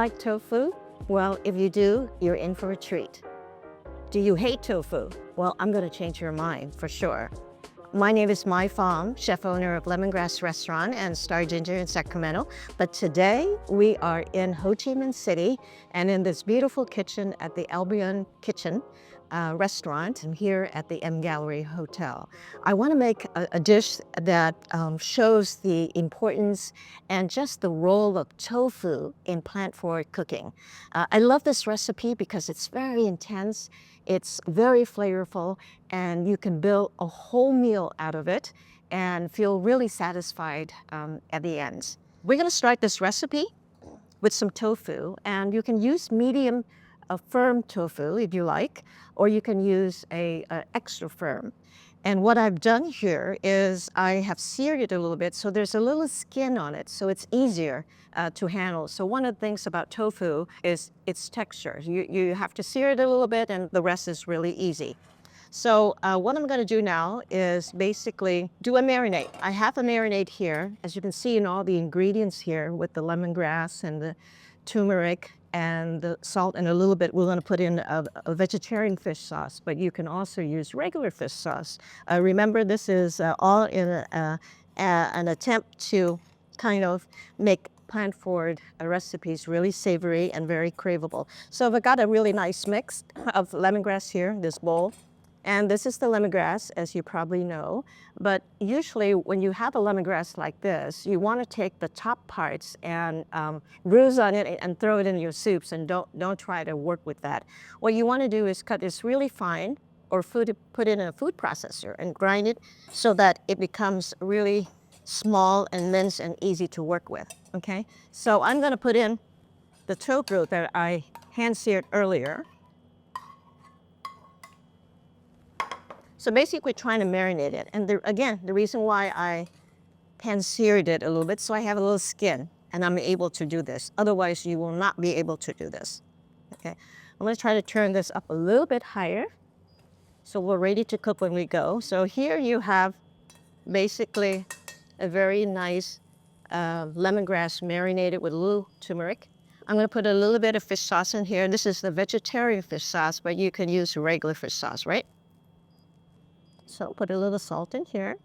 like tofu? Well, if you do, you're in for a treat. Do you hate tofu? Well, I'm going to change your mind for sure. My name is Mai Pham, chef owner of Lemongrass Restaurant and Star Ginger in Sacramento. But today we are in Ho Chi Minh City and in this beautiful kitchen at the Albion Kitchen restaurant and here at the M Gallery Hotel. I want to make a dish that shows the importance and just the role of tofu in plant-forward cooking. I love this recipe because it's very intense, it's very flavorful, and you can build a whole meal out of it and feel really satisfied at the end. We're going to start this recipe with some tofu, and you can use medium firm tofu if you like, or you can use a extra firm. And what I've done here is I have seared it a little bit so there's a little skin on it, so it's easier to handle. So one of the things about tofu is its texture. You have to sear it a little bit and the rest is really easy. So what I'm going to do now is basically do a marinade. I have a marinade here, as you can see in all the ingredients here with the lemongrass and the turmeric and the salt and a little bit. We're going to put in a vegetarian fish sauce, but you can also use regular fish sauce. Remember, this is all in an attempt to kind of make plant-forward recipes really savory and very craveable. So I've got a really nice mix of lemongrass here in this bowl. And this is the lemongrass, as you probably know. But usually when you have a lemongrass like this, you want to take the top parts and bruise on it and throw it in your soups, and don't try to work with that. What you want to do is cut this really fine or put it in a food processor and grind it so that it becomes really small and minced and easy to work with, okay? So I'm going to put in the tofu that I hand-seared earlier. So basically we're trying to marinate it. And again, the reason why I pan-seared it a little bit, so I have a little skin and I'm able to do this. Otherwise, you will not be able to do this. Okay, I'm gonna try to turn this up a little bit higher so we're ready to cook when we go. So here you have basically a very nice lemongrass marinated with a little turmeric. I'm gonna put a little bit of fish sauce in here. This is the vegetarian fish sauce, but you can use regular fish sauce, right? So put a little salt in here.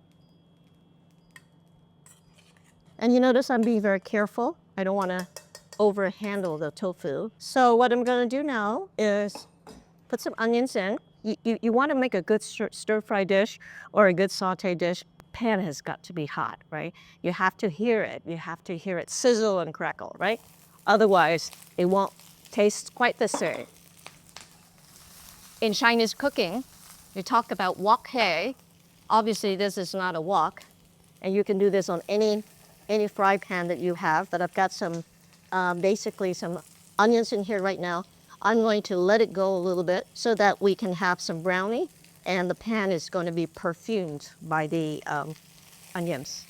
And you notice I'm being very careful. I don't want to overhandle the tofu. So what I'm going to do now is put some onions in. You want to make a good stir-fry dish or a good saute dish. Pan has got to be hot, right? You have to hear it. You have to hear it sizzle and crackle, right? Otherwise, it won't taste quite the same. In Chinese cooking, we talk about wok hei. Obviously, this is not a wok, and you can do this on any fry pan that you have. But I've got some, basically some onions in here right now. I'm going to let it go a little bit so that we can have some brownie, and the pan is going to be perfumed by the onions.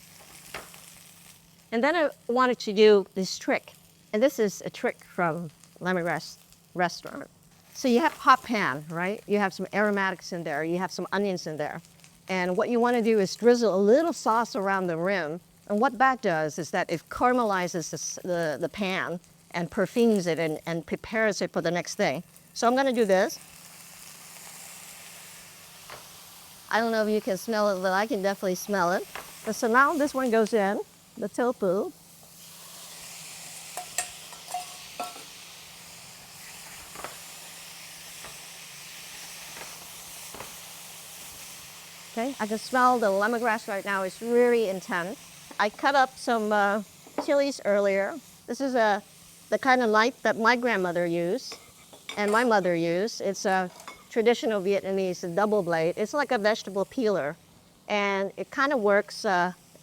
And then I wanted to do this trick, and this is a trick from Lemongrass Restaurant. So you have hot pan, right? You have some aromatics in there. You have some onions in there. And what you want to do is drizzle a little sauce around the rim. And what that does is that it caramelizes the pan and perfumes it and prepares it for the next day. So I'm going to do this. I don't know if you can smell it, but I can definitely smell it. So now this one goes in, the tofu. Okay, I can smell the lemongrass right now. It's really intense. I cut up some chilies earlier. This is the kind of knife that my grandmother used and my mother used. It's a traditional Vietnamese double blade. It's like a vegetable peeler. And it kind of works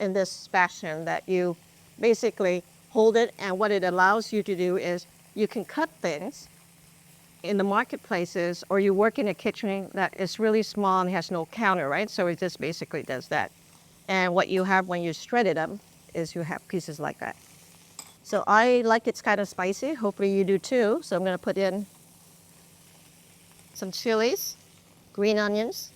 in this fashion that you basically hold it, and what it allows you to do is you can cut things in the marketplaces, or you work in a kitchen that is really small and has no counter, right? So it just basically does that. And what you have when you shred it up is you have pieces like that. So I like it's kind of spicy. Hopefully you do too. So I'm going to put in some chilies, green onions,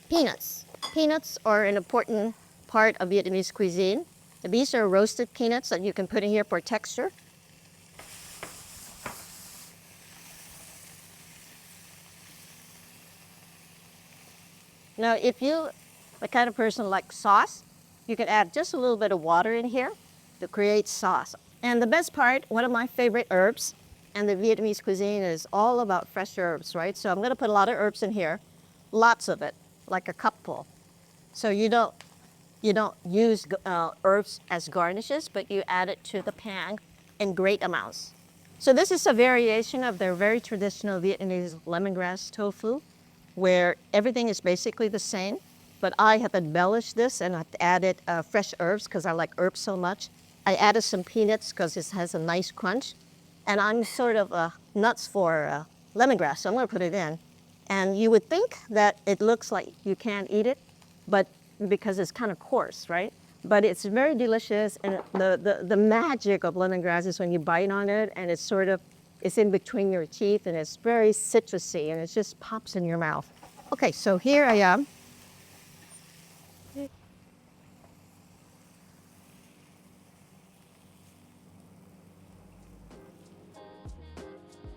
peanuts. Peanuts are an important part of Vietnamese cuisine. These are roasted peanuts that you can put in here for texture. Now, if you the kind of person like sauce, you can add just a little bit of water in here to create sauce. And the best part, one of my favorite herbs, and the Vietnamese cuisine is all about fresh herbs, right? So I'm gonna put a lot of herbs in here, lots of it, like a cupful. So you don't use herbs as garnishes, but you add it to the pan in great amounts. So this is a variation of their very traditional Vietnamese lemongrass tofu, where everything is basically the same, but I have embellished this and I've added fresh herbs because I like herbs so much. I added some peanuts because it has a nice crunch, and I'm sort of nuts for lemongrass, so I'm going to put it in. And you would think that it looks like you can't eat it, but because it's kind of coarse, right? But it's very delicious, and the magic of lemongrass is when you bite on it, and it's in between your teeth, and it's very citrusy, and it just pops in your mouth. Okay, so here I am.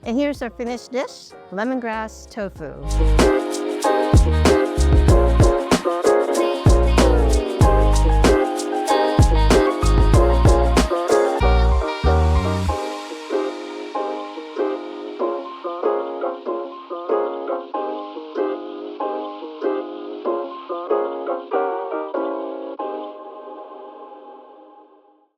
And here's our finished dish, lemongrass tofu.